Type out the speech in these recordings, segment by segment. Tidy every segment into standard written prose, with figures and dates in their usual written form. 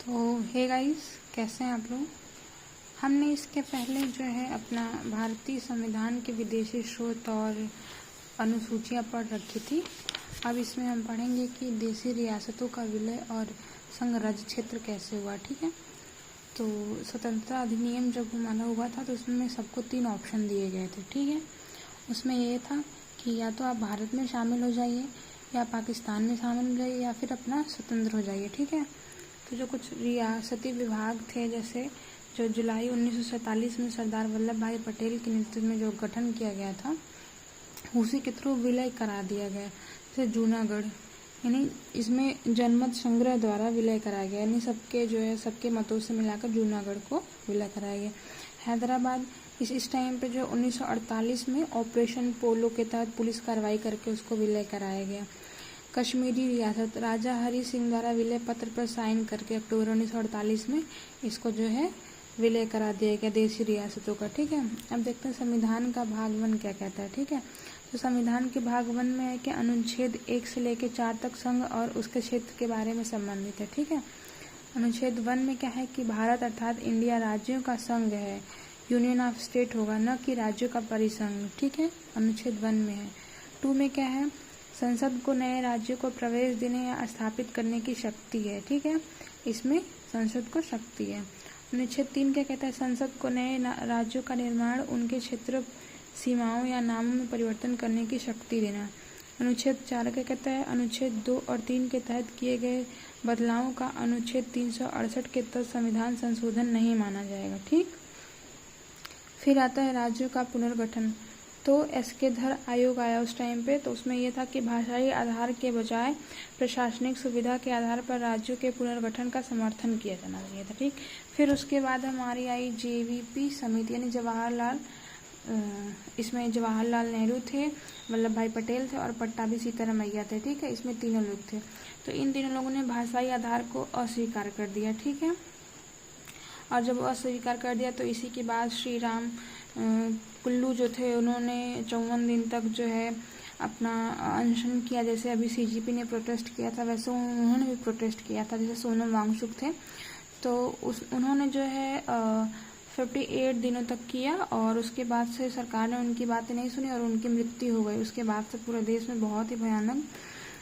तो hey guys, कैसे हैं आप लोग। हमने इसके पहले जो है अपना भारतीय संविधान के विदेशी स्रोत और अनुसूचियां पढ़ रखी थी। अब इसमें हम पढ़ेंगे कि देशी रियासतों का विलय और संघ राज्य क्षेत्र कैसे हुआ। ठीक है, तो स्वतंत्रता अधिनियम जब हमारा हुआ था तो उसमें सबको 3 ऑप्शन दिए गए थे। ठीक है, उसमें ये था कि या तो आप भारत में शामिल हो जाइए, या पाकिस्तान में शामिल हो जाइए, या फिर अपना स्वतंत्र हो जाइए। ठीक है, तो जो कुछ रियासती विभाग थे, जैसे जो जुलाई 1947 में सरदार वल्लभ भाई पटेल के नेतृत्व में जो गठन किया गया था, उसी के थ्रू विलय करा दिया गया। जैसे जूनागढ़, यानी इसमें जनमत संग्रह द्वारा विलय कराया गया, यानी सबके जो है सबके मतों से मिलाकर जूनागढ़ को विलय कराया गया। हैदराबाद इस टाइम पे जो 1948 में ऑपरेशन पोलो के तहत पुलिस कार्रवाई करके उसको विलय कराया गया। कश्मीरी रियासत राजा हरि सिंह द्वारा विलय पत्र पर साइन करके अक्टूबर 1948 में इसको जो है विलय करा दिया गया देशी रियासतों का। ठीक है, अब देखते हैं संविधान का भाग 1 क्या कहता है। ठीक है, तो संविधान के भाग 1 में है कि अनुच्छेद 1 से लेकर 4 तक संघ और उसके क्षेत्र के बारे में संबंधित है। ठीक है, अनुच्छेद 1 में क्या है कि भारत अर्थात इंडिया राज्यों का संघ है, यूनियन ऑफ स्टेट होगा, न कि राज्यों का परिसंघ। ठीक है, अनुच्छेद 1 में है। 2 में क्या है, संसद को नए राज्यों को प्रवेश देने या स्थापित करने की शक्ति है। ठीक है, इसमें संसद को शक्ति है। अनुच्छेद 3 क्या कहता है, संसद को नए राज्यों का निर्माण, उनके क्षेत्र सीमाओं या नामों में परिवर्तन करने की शक्ति देना। अनुच्छेद 4 क्या कहता है, अनुच्छेद 2 और 3 के तहत किए गए बदलावों का अनुच्छेद 368 के तहत संविधान संशोधन नहीं माना जाएगा। ठीक, फिर आता है राज्यों का पुनर्गठन। तो एसके धर आयोग आया उस टाइम पे, तो उसमें यह था कि भाषाई आधार के बजाय प्रशासनिक सुविधा के आधार पर राज्यों के पुनर्गठन का समर्थन किया जाना चाहिए था। ठीक, फिर उसके बाद हमारी आई जेवीपी समिति, यानी जवाहरलाल, इसमें जवाहरलाल नेहरू थे, वल्लभ भाई पटेल थे और पट्टाभी सीतारामैया थे। ठीक है, इसमें तीनों लोग थे। तो इन तीनों लोगों ने भाषाई आधार को अस्वीकार कर दिया। ठीक है, और जब अस्वीकार कर दिया तो इसी के बाद श्री राम कुल्लू जो थे, उन्होंने 54 दिन तक जो है अपना अनशन किया। जैसे अभी सीजीपी ने प्रोटेस्ट किया था, वैसे उन्होंने भी प्रोटेस्ट किया था। जैसे सोनम वांगचुक थे, तो उन्होंने जो है 58 दिनों तक किया, और उसके बाद से सरकार ने उनकी बातें नहीं सुनी और उनकी मृत्यु हो गई। उसके बाद से पूरे देश में बहुत ही भयानक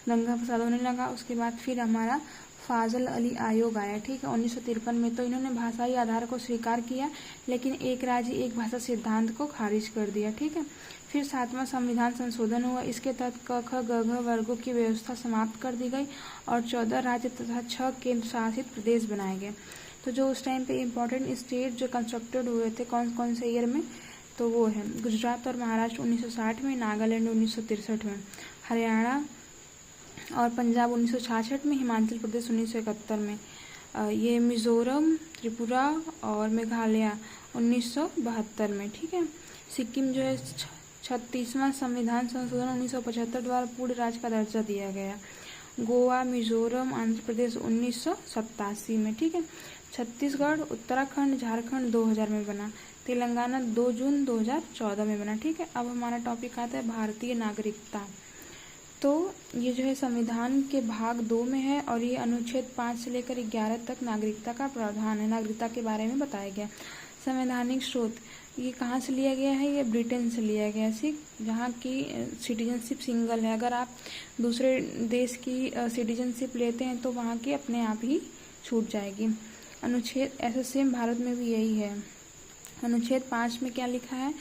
दंगा फसाद होने लगा। उसके बाद फिर हमारा फाजल अली आयोग आया। ठीक है, 1953 में। तो इन्होंने भाषाई आधार को स्वीकार किया, लेकिन एक राज्य एक भाषा सिद्धांत को खारिज कर दिया। ठीक है, फिर 7वां संविधान संशोधन हुआ। इसके तहत क ख ग घ वर्गों की व्यवस्था समाप्त कर दी गई और 14 राज्य तथा 6 केंद्र शासित प्रदेश बनाए गए। तो जो उस टाइम पे इम्पोर्टेंट स्टेट जो कंस्ट्रक्टेड हुए थे कौन कौन से ईयर में, तो वो है गुजरात और महाराष्ट्र 1960 में, नागालैंड 1963 में, हरियाणा और पंजाब 1966 में, हिमाचल प्रदेश 1971 में, ये मिजोरम, त्रिपुरा और मेघालय 1972 में। ठीक है, सिक्किम जो है 36वां संविधान संशोधन 1975 द्वारा पूर्ण राज्य का दर्जा दिया गया। गोवा, मिजोरम, आंध्र प्रदेश 1987 में। ठीक है, छत्तीसगढ़, उत्तराखंड, झारखंड 2000 में बना। तेलंगाना 2 जून 2014 में बना। ठीक है, अब हमारा टॉपिक आता है भारतीय नागरिकता। तो ये जो है संविधान के भाग 2 में है, और ये अनुच्छेद 5 से लेकर 11 तक नागरिकता का प्रावधान है। नागरिकता के बारे में बताया गया। संवैधानिक स्रोत ये कहाँ से लिया गया है, ये ब्रिटेन से लिया गया है, जहाँ की सिटीजनशिप सिंगल है। अगर आप दूसरे देश की सिटीजनशिप लेते हैं तो वहाँ की अपने आप ही छूट जाएगी। अनुच्छेद ऐसे सेम भारत में भी यही है। अनुच्छेद 5 में क्या लिखा है,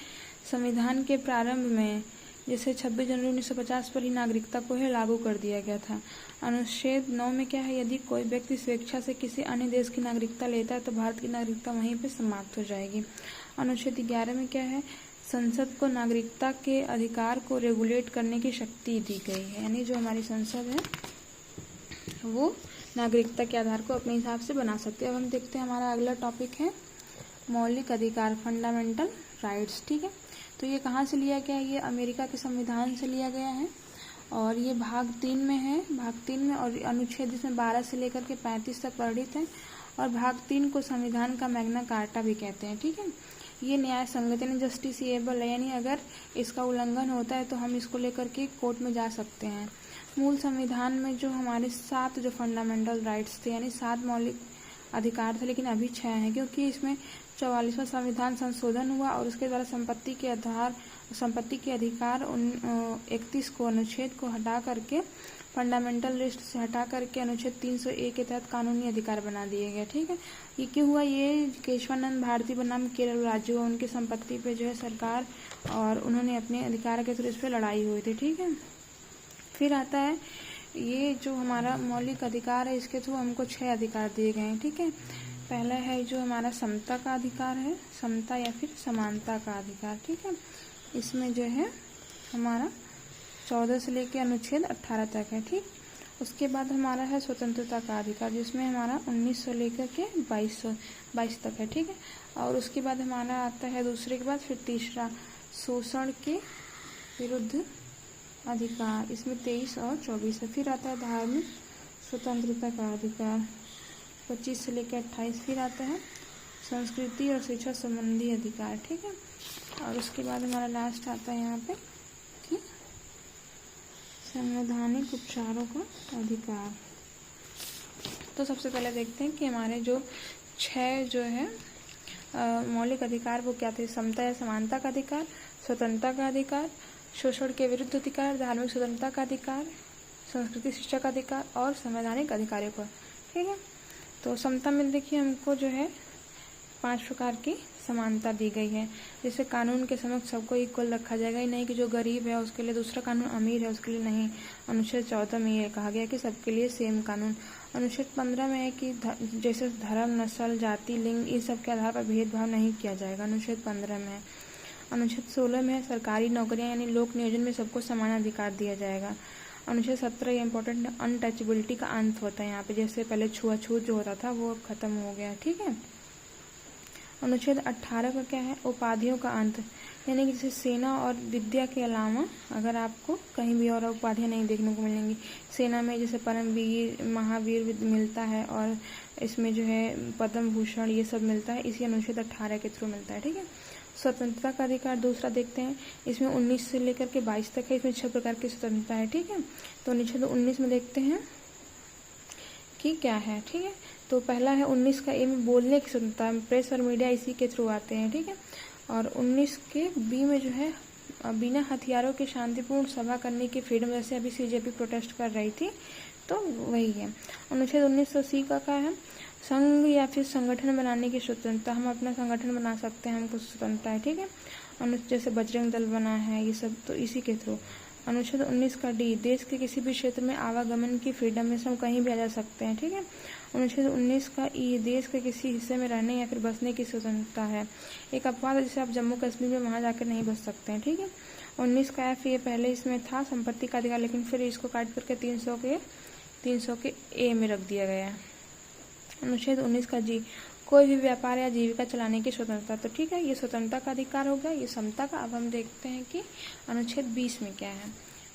संविधान के प्रारंभ में जैसे 26 जनवरी 1950 पर ही नागरिकता को ही लागू कर दिया गया था। अनुच्छेद 9 में क्या है, यदि कोई व्यक्ति स्वेच्छा से किसी अन्य देश की नागरिकता लेता है तो भारत की नागरिकता वहीं पे समाप्त हो जाएगी। अनुच्छेद 11 में क्या है, संसद को नागरिकता के अधिकार को रेगुलेट करने की शक्ति दी गई है, यानी जो हमारी संसद है वो नागरिकता के आधार को अपने हिसाब से बना सकते हैं। अब हम देखते हैं, हमारा अगला टॉपिक है मौलिक अधिकार, फंडामेंटल राइट्स। ठीक है, तो ये कहाँ से लिया गया है, ये अमेरिका के संविधान से लिया गया है, और ये भाग 3 में है। भाग 3 में और अनुच्छेद इसमें 12 से लेकर के 35 तक वर्णित है, और भाग 3 को संविधान का मैग्ना कार्टा भी कहते हैं। ठीक है, ये न्याय संगत यानी जस्टिसिएबल है, यानी अगर इसका उल्लंघन होता है तो हम इसको लेकर के कोर्ट में जा सकते हैं। मूल संविधान में जो हमारे 7 जो फंडामेंटल राइट्स थे, यानी 7 मौलिक अधिकार थे, लेकिन अभी 6 हैं, क्योंकि इसमें 44वां संविधान संशोधन हुआ और उसके द्वारा संपत्ति के अधिकार 31 को अनुच्छेद को हटा करके फंडामेंटल लिस्ट से हटा करके अनुच्छेद 301 के तहत कानूनी अधिकार बना दिए गए। ठीक है, ये क्यों हुआ? ये केशवानंद भारती बनाम केरल राज्य हुआ, उनकी संपत्ति पे जो है सरकार और उन्होंने अपने अधिकार के थ्रू इस पर लड़ाई हुई थी। ठीक है, फिर आता है ये जो हमारा मौलिक अधिकार है, इसके थ्रू हमको 6 अधिकार दिए गए हैं। ठीक है, पहला है जो हमारा समता का अधिकार है, समता या फिर समानता का अधिकार। ठीक है, इसमें जो है हमारा 14 से लेकर अनुच्छेद 18 तक है। ठीक, उसके बाद हमारा है स्वतंत्रता का अधिकार, जिसमें हमारा 19 से लेकर के 22 तक है। ठीक है, और उसके बाद हमारा आता है दूसरे के बाद फिर तीसरा शोषण के विरुद्ध अधिकार, इसमें 23 और 24 है। फिर आता है धार्मिक स्वतंत्रता का अधिकार 25 से लेकर 28। फिर आता है संस्कृति और शिक्षा संबंधी अधिकार। ठीक है, और उसके बाद हमारा लास्ट आता है यहाँ पे कि संवैधानिक उपचारों का अधिकार। तो सबसे पहले देखते हैं कि हमारे जो 6 जो है मौलिक अधिकार वो क्या थे। समता या समानता का अधिकार, स्वतंत्रता का अधिकार, शोषण के विरुद्ध अधिकार, धार्मिक स्वतंत्रता का अधिकार, संस्कृति शिक्षा का अधिकार और संवैधानिक अधिकारों का। ठीक है, तो समता में देखिए हमको जो है 5 प्रकार की समानता दी गई है। जैसे कानून के समक्ष सबको इक्वल रखा जाएगा, ही नहीं कि जो गरीब है उसके लिए दूसरा कानून, अमीर है उसके लिए नहीं। अनुच्छेद 14 में ये कहा गया कि सबके लिए सेम कानून। अनुच्छेद 15 में है कि जैसे धर्म, नस्ल, जाति, लिंग इन सब के आधार पर भेदभाव नहीं किया जाएगा, अनुच्छेद 15 में। अनुच्छेद 16 में सरकारी नौकरियां यानी लोक नियोजन में सबको समान अधिकार दिया जाएगा। अनुच्छेद 17 ये इंपॉर्टेंट, अनटचेबिलिटी का अंत होता है यहाँ पे, जैसे पहले छुआछूत जो होता था वो अब खत्म हो गया। ठीक है, अनुच्छेद 18 का क्या है? उपाधियों का अंत, यानी कि जैसे सेना और विद्या के अलावा अगर आपको कहीं भी और उपाधियां नहीं देखने को मिलेंगी। सेना में जैसे परमवीर, महावीर मिलता है और इसमें जो है पद्म भूषण ये सब मिलता है, इसी अनुच्छेद 18 के थ्रू मिलता है। ठीक है, स्वतंत्रता का अधिकार दूसरा देखते हैं, इसमें 19 से लेकर के 22 तक है, इसमें 6 प्रकार की स्वतंत्रता है। ठीक है, तो अनुच्छेद 19 में देखते हैं कि क्या है। ठीक है, तो पहला है 19 का ए में बोलने की स्वतंत्रता, प्रेस और मीडिया इसी के थ्रू आते हैं। ठीक है, और 19 के बी में जो है बिना हथियारों के शांतिपूर्ण सभा करने की फ्रीडम, जैसे अभी सीजेपी प्रोटेस्ट कर रही थी तो वही है। अनुच्छेद 19 का क्या है? संघ या फिर संगठन बनाने की स्वतंत्रता, हम अपना संगठन बना सकते हैं, हमको स्वतंत्रता है। ठीक है, जैसे बजरंग दल बना है ये सब, तो इसी के थ्रू। अनुच्छेद 19 का डी, देश के किसी भी क्षेत्र में आवागमन की फ्रीडम में से हम कहीं भी आ जा सकते हैं। ठीक है, अनुच्छेद 19 का ई, देश के किसी हिस्से में रहने या फिर बसने की स्वतंत्रता है। एक अपवाद है, जैसे आप जम्मू कश्मीर में वहाँ जाकर नहीं बस सकते हैं। ठीक है, 19 का एफ, ये पहले इसमें था संपत्ति का अधिकार, लेकिन फिर इसको काट करके 300 के ए में रख दिया गया है। अनुच्छेद 19 का जी, कोई भी व्यापार या जीविका चलाने की स्वतंत्रता। तो ठीक है, ये स्वतंत्रता का अधिकार हो गया, ये समता का। अब हम देखते हैं कि अनुच्छेद 20 में क्या है।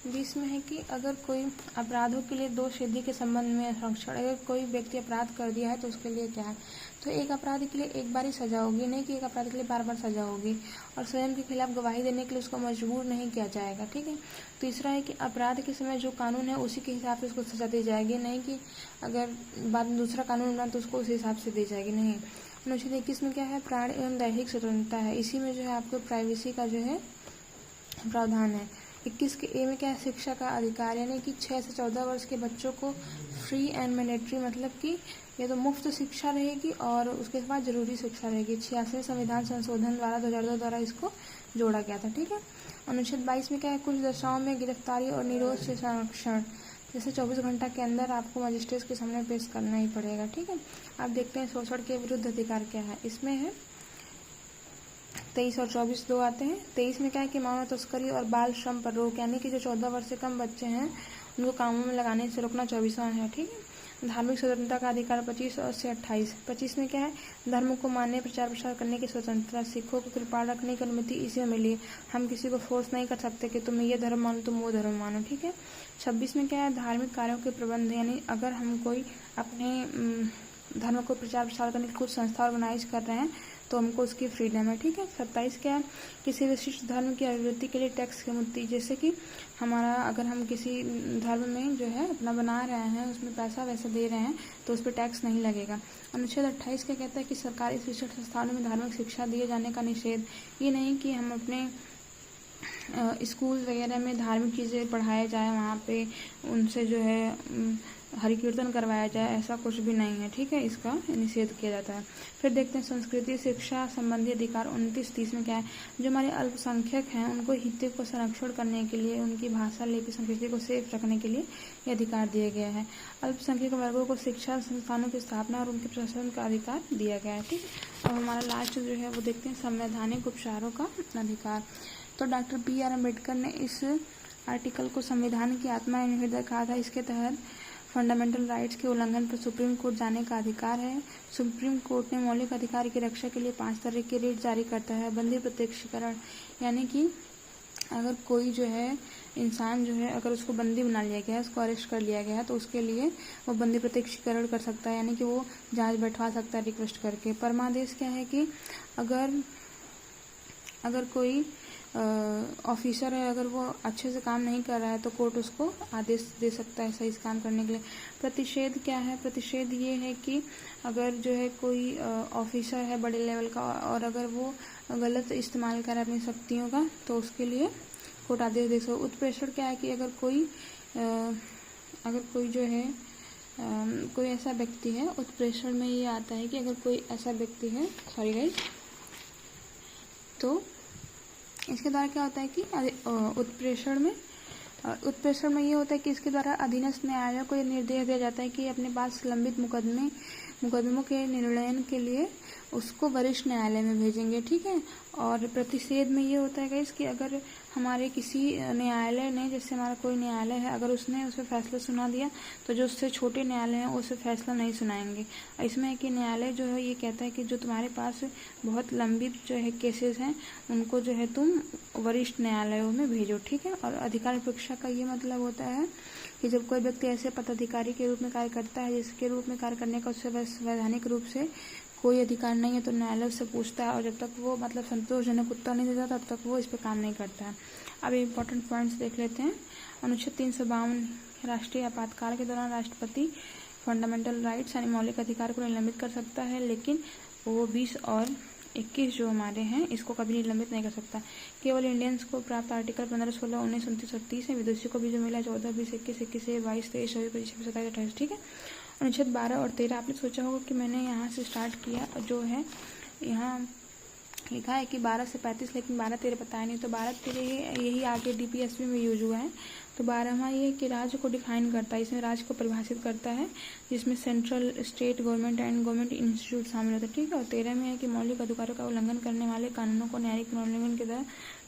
20 में है कि अगर कोई अपराधों के लिए 2 सीढ़ी के संबंध में संरक्षण, अगर कोई व्यक्ति अपराध कर दिया है तो उसके लिए क्या है, तो एक अपराध के लिए एक बार ही सजा होगी, नहीं कि एक अपराध के लिए बार बार सजा होगी। और स्वयं के खिलाफ गवाही देने के लिए उसको मजबूर नहीं किया जाएगा। ठीक है, तीसरा है कि अपराध के समय जो कानून है उसी के हिसाब से उसको सजा दी जाएगी, नहीं कि अगर बाद में दूसरा कानून बना तो उसको उसी हिसाब से दी जाएगी, नहीं। अनुच्छेद 21 में क्या है? प्राण एवं दैहिक स्वतंत्रता है, इसी में जो है आपको प्राइवेसी का जो है प्रावधान है। 21 के ए में क्या है? शिक्षा का अधिकार, यानी कि 6 से 14 वर्ष के बच्चों को फ्री एंड मैंडेटरी, मतलब कि ये तो मुफ्त शिक्षा रहेगी और उसके बाद जरूरी शिक्षा रहेगी। 86वें संविधान संशोधन द्वारा 2002 द्वारा इसको जोड़ा गया था। ठीक है, अनुच्छेद 22 में क्या है? कुछ दशाओं में गिरफ्तारी और निरोध से संरक्षण, जैसे 24 घंटा के अंदर आपको मजिस्ट्रेट के सामने पेश करना ही पड़ेगा। ठीक है, आप देखते हैं शोषण के विरुद्ध अधिकार क्या है। इसमें है 23 और 24 दो आते हैं। 23 में क्या है कि मानव तस्करी और बाल श्रम पर रोक, यानी कि जो 14 वर्ष से कम बच्चे हैं उनको कामों में लगाने से रोकना 24वां है। ठीक है, धार्मिक स्वतंत्रता का अधिकार 25 और से 28। 25 में क्या है? धर्म को मानने, प्रचार प्रसार करने की स्वतंत्रता, सिखों को कृपाण रखने की अनुमति इसी में मिली है। हम किसी को फोर्स नहीं कर सकते कि तुम ये धर्म मानो, तुम वो धर्म मानो। ठीक है, 26 में क्या है? धार्मिक कार्यों के प्रबंध, यानी अगर हम कोई अपने धर्म को प्रचार प्रसार करने की कुछ संस्था ऑर्गेनाइज कर रहे हैं तो हमको उसकी फ्रीडम है, ठीक है। 27 क्या है, किसी विशिष्ट धर्म की अभिवृद्धि के लिए टैक्स की मुक्ति, जैसे कि हमारा अगर हम किसी धर्म में जो है अपना बना रहे हैं, उसमें पैसा वैसा दे रहे हैं तो उस पर टैक्स नहीं लगेगा। अनुच्छेद 28 क्या कहता है कि सरकारी शिक्षण संस्थानों में धार्मिक शिक्षा दिए जाने का निषेध। ये नहीं कि हम अपने स्कूल वगैरह में धार्मिक चीज़ें पढ़ाया जाए, वहाँ पे उनसे जो है हरि कीर्तन करवाया जाए, ऐसा कुछ भी नहीं है, ठीक है। इसका निषेध किया जाता है। फिर देखते हैं संस्कृति शिक्षा संबंधी अधिकार 29-30 में क्या है, जो हमारे अल्पसंख्यक हैं उनको हितों को संरक्षण करने के लिए, उनकी भाषा लिपि संस्कृति को सेफ रखने के लिए ये अधिकार दिया गया है। अल्पसंख्यक वर्गों को शिक्षा संस्थानों की स्थापना और उनके प्रशासन का अधिकार दिया गया है, ठीक। अब हमारा लास्ट जो है वो देखते हैं संवैधानिक उपचारों का अधिकार। तो डॉक्टर बी.आर. अम्बेडकर ने इस आर्टिकल को संविधान की आत्मा एवं हृदय कहा था। इसके तहत फंडामेंटल राइट्स के उल्लंघन पर सुप्रीम कोर्ट जाने का अधिकार है। सुप्रीम कोर्ट ने मौलिक अधिकार की रक्षा के लिए 5 तरह के रिट जारी करता है। बंदी प्रत्यक्षीकरण, यानी कि अगर कोई जो है इंसान जो है अगर उसको बंदी बना लिया गया है, उसको अरेस्ट कर लिया गया है, तो उसके लिए वो बंदी प्रत्यक्षीकरण कर सकता है, यानी कि वो जांच बैठवा सकता है रिक्वेस्ट करके। परमादेश क्या है कि अगर कोई ऑफिसर है, अगर वो अच्छे से काम नहीं कर रहा है तो कोर्ट उसको आदेश दे सकता है सही से काम करने के लिए। प्रतिषेध क्या है, प्रतिषेध ये है कि अगर जो है कोई ऑफिसर है बड़े लेवल का और अगर वो गलत इस्तेमाल करे अपनी शक्तियों का, तो उसके लिए कोर्ट आदेश दे सकता है। उत्प्रेषण क्या है कि अगर कोई जो है कोई ऐसा व्यक्ति है, उत्प्रेषण में ये आता है कि अगर कोई ऐसा व्यक्ति है, सॉरी गाइस, तो इसके द्वारा क्या होता है कि उत्प्रेषण में ये होता है कि इसके द्वारा अधीनस्थ न्यायालय को ये निर्देश दिया जाता है कि अपने पास लंबित मुकदमों के निर्णय के लिए उसको वरिष्ठ न्यायालय में भेजेंगे, ठीक है। और प्रतिषेध में ये होता है कि अगर हमारे किसी न्यायालय ने, जैसे हमारा कोई न्यायालय है, अगर उसने उस पर फैसला सुना दिया तो जो उससे छोटे न्यायालय हैं उसे फैसला नहीं सुनाएंगे। इसमें है कि न्यायालय जो है ये कहता है कि जो तुम्हारे पास बहुत लंबित जो है केसेस हैं उनको जो है तुम वरिष्ठ न्यायालयों में भेजो, ठीक है। और अधिकार विवक्षा का ये मतलब होता है कि जब कोई व्यक्ति ऐसे पदाधिकारी के रूप में कार्य करता है जिसके रूप में कार्य करने का उससे वैधानिक रूप से कोई अधिकार नहीं है, तो न्यायालय उससे पूछता है और जब तक वो मतलब संतोषजनक उत्तर नहीं देता तब तक वो इस पर काम नहीं करता है। अब इम्पोर्टेंट पॉइंट्स देख लेते हैं। अनुच्छेद 352 राष्ट्रीय आपातकाल के दौरान राष्ट्रपति फंडामेंटल राइट्स यानी मौलिक अधिकार को निलंबित कर सकता है, लेकिन वो 20 और 21 जो हमारे हैं इसको कभी निलंबित नहीं कर सकता। केवल इंडियंस को प्राप्त आर्टिकल 15, 16, 19, 29, 30 है। विदेशी को भी जो मिला 14, 20, 21, 22, 23, 24, 25, 26, 27, 28, ठीक है। अनुच्छेद 12 और 13 आपने सोचा होगा कि मैंने यहाँ से स्टार्ट किया, जो है यहाँ लिखा है कि 12 से 35, लेकिन 12-13 बताया नहीं, तो 12-13 यही आगे DPSP में यूज हुआ है। तो 12वां ये कि राज्य को डिफाइन करता है, इसमें राज्य को परिभाषित करता है, जिसमें central, state government and government institute शामिल होता है, ठीक है। और 13 में है कि मौलिक अधिकारों का उल्लंघन करने वाले कानूनों को न्यायिक पुनर्विवेचन के द्वारा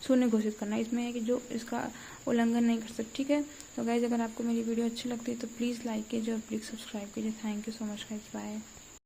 शून्य घोषित करना। इसमें है कि जो इसका उल्लंघन नहीं कर सकते, ठीक है। तो गाइज अगर आपको मेरी वीडियो अच्छी लगती है तो प्लीज़ लाइक कीजिए और प्लीज़ सब्सक्राइब कीजिए। Thank you so much guys, bye.